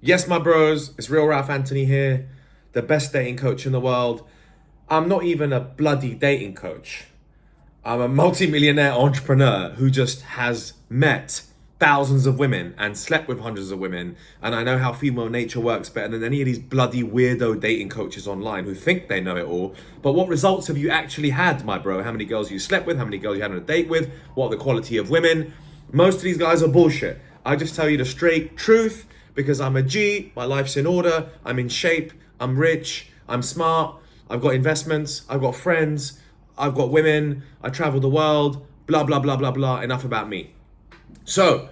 Yes, my bros, it's Real Ralph Anthony here, the best dating coach in the world. I'm not even a bloody dating coach. I'm a multi-millionaire entrepreneur who just has met thousands of women and slept with hundreds of women. And I know how female nature works better than any of these bloody weirdo dating coaches online who think they know it all. But what results have you actually had, my bro? How many girls you slept with? How many girls you had on a date with? What are the quality of women? Most of these guys are bullshit. I just tell you the straight truth because I'm a G, my life's in order, I'm in shape, I'm rich, I'm smart, I've got investments, I've got friends, I've got women, I travel the world, blah, blah, blah, blah, blah. Enough about me. So,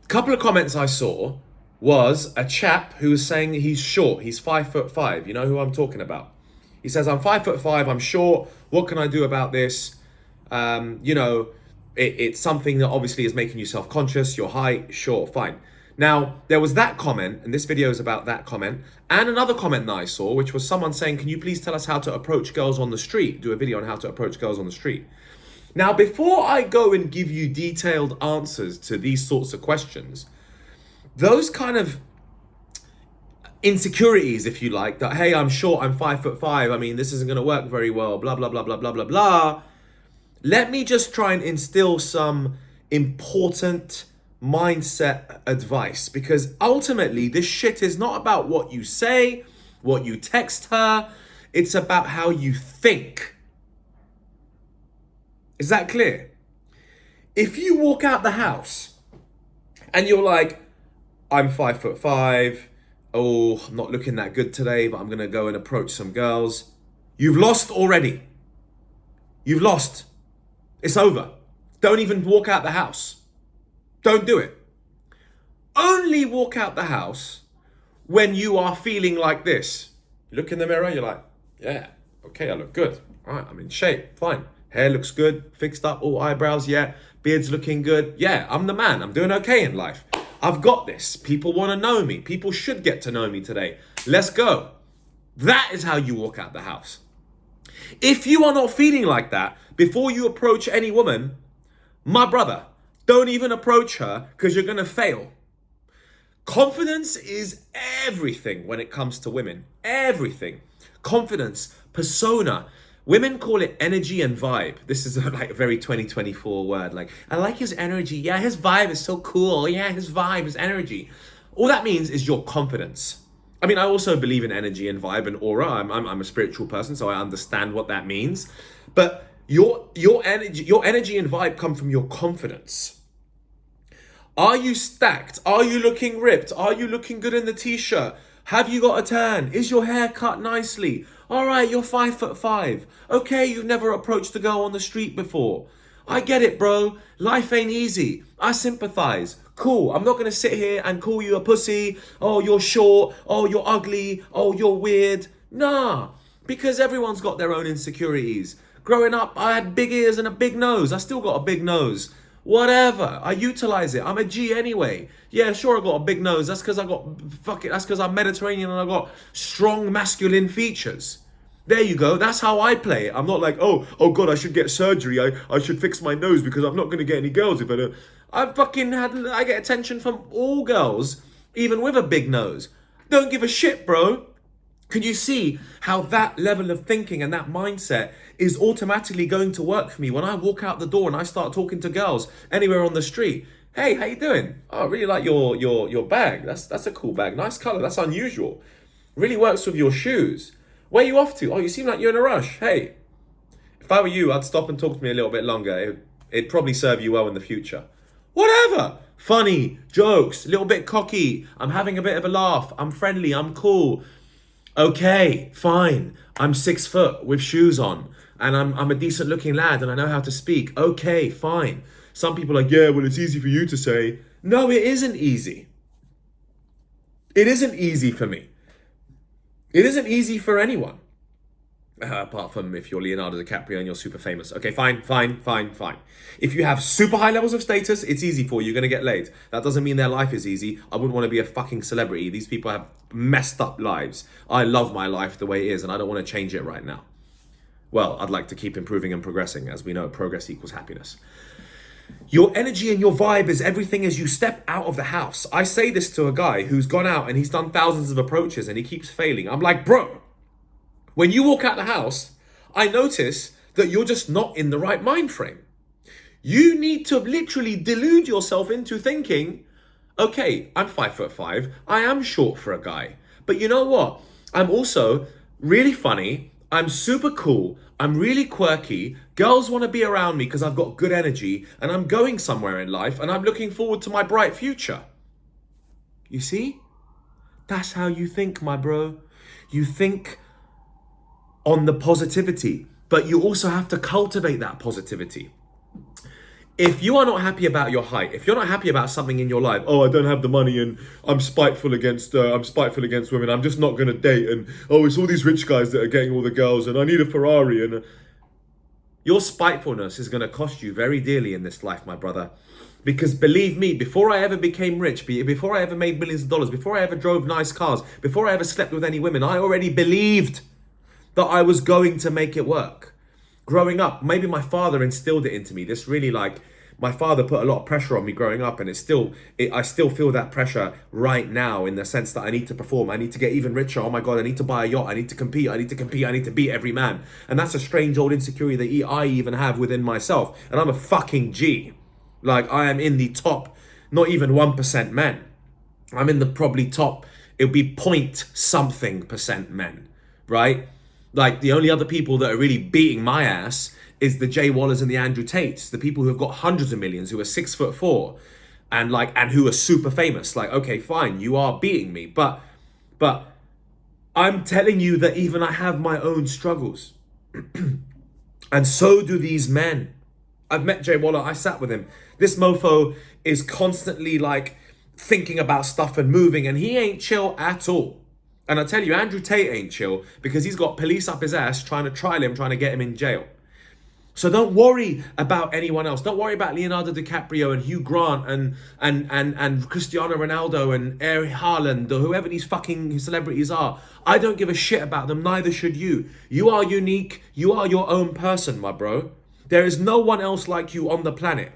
a couple of comments I saw was a chap who was saying he's short, he's 5'5". You know who I'm talking about? He says, I'm 5'5", I'm short, what can I do about this? It's something that obviously is making you self-conscious, your height, sure, fine. Now, there was that comment, and this video is about that comment, and another comment that I saw, which was someone saying, can you please tell us how to approach girls on the street? Do a video on how to approach girls on the street. Now, before I go and give you detailed answers to these sorts of questions, those kind of insecurities, if you like, that, hey, I'm short, I'm 5'5", I mean, this isn't going to work very well, blah, blah, blah, blah, blah, blah, blah. Let me just try and instill some important mindset advice, because ultimately this shit is not about what you say, what you text her, it's about how you think. Is that clear? If you walk out the house and you're like, I'm 5'5", oh, I'm not looking that good today, but I'm gonna go and approach some girls, you've lost already. You've lost. It's over. Don't even walk out the house. Don't do it. Only walk out the house when you are feeling like this. You look in the mirror, you're like, yeah, okay, I look good. All right, I'm in shape, fine. Hair looks good, fixed up, all eyebrows, yeah. Beard's looking good. Yeah, I'm the man. I'm doing okay in life. I've got this. People want to know me. People should get to know me today. Let's go. That is how you walk out the house. If you are not feeling like that, before you approach any woman, my brother, don't even approach her because you're going to fail. Confidence is everything when it comes to women. Everything. Confidence, persona. Women call it energy and vibe. This is like a very 2024 word. Like, I like his energy. Yeah, his vibe is so cool. Yeah, his vibe, his energy. All that means is your confidence. I mean, I also believe in energy and vibe and aura. I'm a spiritual person, so I understand what that means. But your energy and vibe come from your confidence. Are you stacked? Are you looking ripped? Are you looking good in the t-shirt? Have you got a tan? Is your hair cut nicely? All right, you're 5'5". Okay, you've never approached a girl on the street before. I get it, bro. Life ain't easy. I sympathize. Cool. I'm not going to sit here and call you a pussy. Oh, you're short. Oh, you're ugly. Oh, you're weird. Nah, because everyone's got their own insecurities. Growing up, I had big ears and a big nose. I still got a big nose. Whatever. I utilize it. I'm a G anyway. Yeah, sure, I got a big nose. That's because that's because I'm Mediterranean and I got strong masculine features. There you go. That's how I play it. I'm not like, oh God, I should get surgery. I should fix my nose because I'm not going to get any girls if I don't. I get attention from all girls, even with a big nose. Don't give a shit, bro. Can you see how that level of thinking and that mindset is automatically going to work for me when I walk out the door and I start talking to girls anywhere on the street? Hey, how you doing? Oh, I really like your bag. That's a cool bag. Nice color. That's unusual. Really works with your shoes. Where are you off to? Oh, you seem like you're in a rush. Hey, if I were you, I'd stop and talk to me a little bit longer. It'd probably serve you well in the future. Whatever. Funny, jokes, a little bit cocky. I'm having a bit of a laugh. I'm friendly. I'm cool. Okay, fine. I'm 6 foot with shoes on and I'm a decent looking lad and I know how to speak. Okay, fine. Some people are like, yeah, well, it's easy for you to say. No, it isn't easy. It isn't easy for me. It isn't easy for anyone. Apart from if you're Leonardo DiCaprio and you're super famous. Okay, fine. If you have super high levels of status, it's easy for you. You're going to get laid. That doesn't mean their life is easy. I wouldn't want to be a fucking celebrity. These people have messed up lives. I love my life the way it is and I don't want to change it right now. Well, I'd like to keep improving and progressing. As we know, progress equals happiness. Your energy and your vibe is everything as you step out of the house. I say this to a guy who's gone out and he's done thousands of approaches and he keeps failing. I'm like, bro, when you walk out the house, I notice that you're just not in the right mind frame. You need to literally delude yourself into thinking, okay, I'm 5'5". I am short for a guy. But you know what? I'm also really funny. I'm super cool. I'm really quirky. Girls want to be around me because I've got good energy and I'm going somewhere in life and I'm looking forward to my bright future. You see? That's how you think, my bro. You think on the positivity, but you also have to cultivate that positivity. If you are not happy about your height, if you're not happy about something in your life, oh, I don't have the money and I'm spiteful against women, I'm just not going to date, and oh, it's all these rich guys that are getting all the girls and I need a Ferrari, and your spitefulness is going to cost you very dearly in this life, my brother. Because believe me, before I ever became rich, before I ever made millions of dollars, before I ever drove nice cars, before I ever slept with any women, I already believed that I was going to make it work. Growing up, maybe my father instilled it into me. This really, like, my father put a lot of pressure on me growing up, and I still feel that pressure right now, in the sense that I need to perform. I need to get even richer. Oh my God, I need to buy a yacht. I need to compete. I need to beat every man. And that's a strange old insecurity that I even have within myself. And I'm a fucking G. Like, I am in the top, not even 1% men. I'm in the probably top, it'll be point something percent men, right? Like, the only other people that are really beating my ass is the Jay Wallers and the Andrew Tates, the people who have got hundreds of millions, who are 6'4", and who are super famous. Like, okay, fine, you are beating me, but I'm telling you that even I have my own struggles, and so do these men. I've met Jay Waller. I sat with him. This mofo is constantly like thinking about stuff and moving, and he ain't chill at all. And I tell you, Andrew Tate ain't chill because he's got police up his ass trying to trial him, trying to get him in jail. So don't worry about anyone else. Don't worry about Leonardo DiCaprio and Hugh Grant and Cristiano Ronaldo and Erling Haaland or whoever these fucking celebrities are. I don't give a shit about them. Neither should you. You are unique. You are your own person, my bro. There is no one else like you on the planet.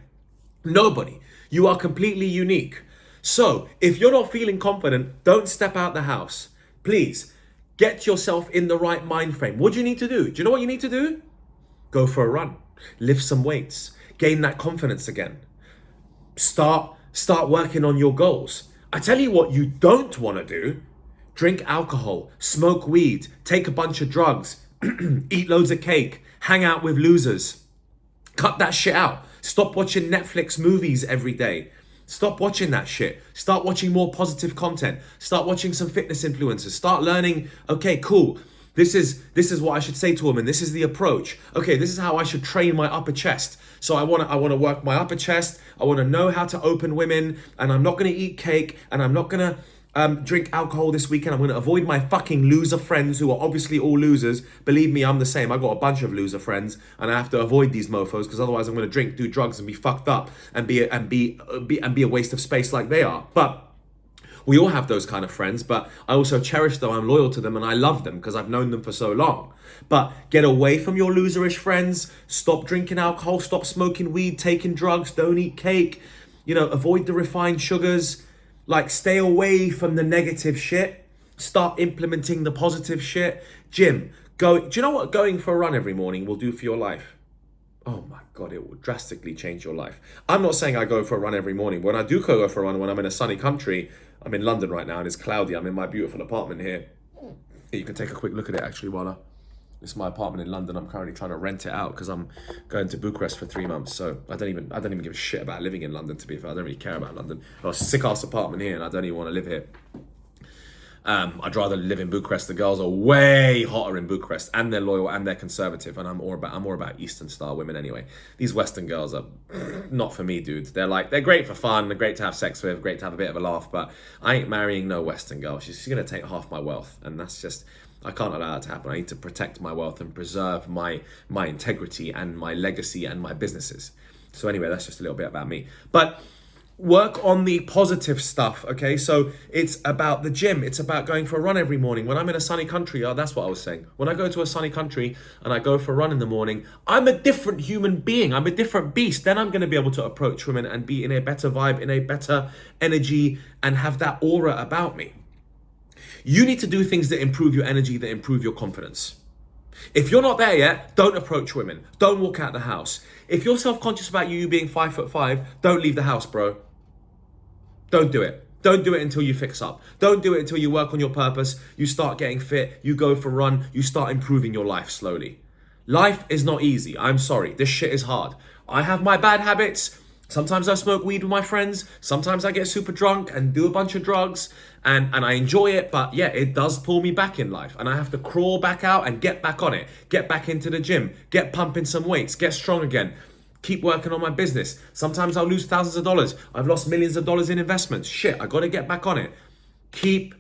Nobody. You are completely unique. So if you're not feeling confident, don't step out the house. Please get yourself in the right mind frame. What do you need to do? Do you know what you need to do? Go for a run, lift some weights, gain that confidence again. Start working on your goals. I tell you what you don't want to do. Drink alcohol, smoke weed, take a bunch of drugs, eat loads of cake, hang out with losers. Cut that shit out. Stop watching Netflix movies every day. Stop watching that shit. Start watching more positive content. Start watching some fitness influencers. Start learning, okay, cool. This is what I should say to a woman. This is the approach. Okay, this is how I should train my upper chest. So I want to work my upper chest. I want to know how to open women, and I'm not going to eat cake, and I'm not going to drink alcohol this weekend. I'm going to avoid my fucking loser friends who are obviously all losers. Believe me, I'm the same. I've got a bunch of loser friends, and I have to avoid these mofos because otherwise I'm going to drink, do drugs, and be fucked up and be a waste of space like they are. But we all have those kind of friends, but I also cherish them. I'm loyal to them and I love them because I've known them for so long. But get away from your loserish friends. Stop drinking alcohol. Stop smoking weed, taking drugs. Don't eat cake. Avoid the refined sugars. Like, stay away from the negative shit. Start implementing the positive shit. Gym. Do you know what going for a run every morning will do for your life? Oh my God, it will drastically change your life. I'm not saying I go for a run every morning. When I do go for a run, when I'm in a sunny country, I'm in London right now and it's cloudy. I'm in my beautiful apartment here. You can take a quick look at it actually while this is my apartment in London. I'm currently trying to rent it out because I'm going to Bucharest for 3 months. So I don't even give a shit about living in London, to be fair. I don't really care about London. I've got a sick ass apartment here and I don't even want to live here. I'd rather live in Bucharest. The girls are way hotter in Bucharest, and they're loyal and they're conservative. And I'm more about Eastern style women anyway. These Western girls are not for me, dude. They're great for fun. They're great to have sex with, great to have a bit of a laugh. But I ain't marrying no Western girl. She's gonna take half my wealth, and that's just, I can't allow that to happen. I need to protect my wealth and preserve my integrity and my legacy and my businesses. So anyway, that's just a little bit about me. But Work on the positive stuff, okay? So it's about the gym. It's about going for a run every morning. When I'm in a sunny country, that's what I was saying. When I go to a sunny country and I go for a run in the morning, I'm a different human being. I'm a different beast. Then I'm going to be able to approach women and be in a better vibe, in a better energy, and have that aura about me. You need to do things that improve your energy, that improve your confidence. If you're not there yet, don't approach women. Don't walk out the house. If you're self-conscious about you being 5'5", don't leave the house, bro. Don't do it. Don't do it until you fix up. Don't do it until you work on your purpose, you start getting fit, you go for a run, you start improving your life slowly. Life is not easy. I'm sorry. This shit is hard. I have my bad habits. Sometimes I smoke weed with my friends. Sometimes I get super drunk and do a bunch of drugs and I enjoy it. But yeah, it does pull me back in life and I have to crawl back out and get back on it. Get back into the gym, get pumping some weights, get strong again. Keep working on my business. Sometimes I'll lose thousands of dollars. I've lost millions of dollars in investments. Shit, I got to get back on it. Keep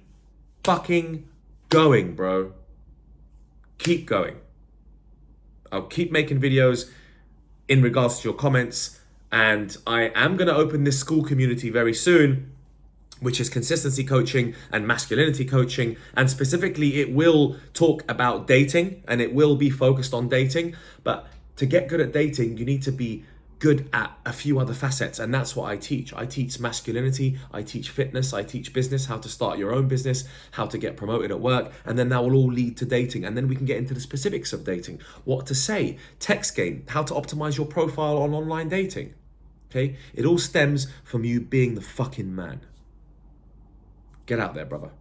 fucking going, bro. Keep going. I'll keep making videos in regards to your comments. And I am going to open this school community very soon, which is consistency coaching and masculinity coaching. And specifically, it will talk about dating and it will be focused on dating. But to get good at dating, you need to be good at a few other facets. And that's what I teach. I teach masculinity, I teach fitness, I teach business, how to start your own business, how to get promoted at work. And then that will all lead to dating. And then we can get into the specifics of dating, what to say, text game, how to optimize your profile on online dating. Okay? It all stems from you being the fucking man. Get out there, brother.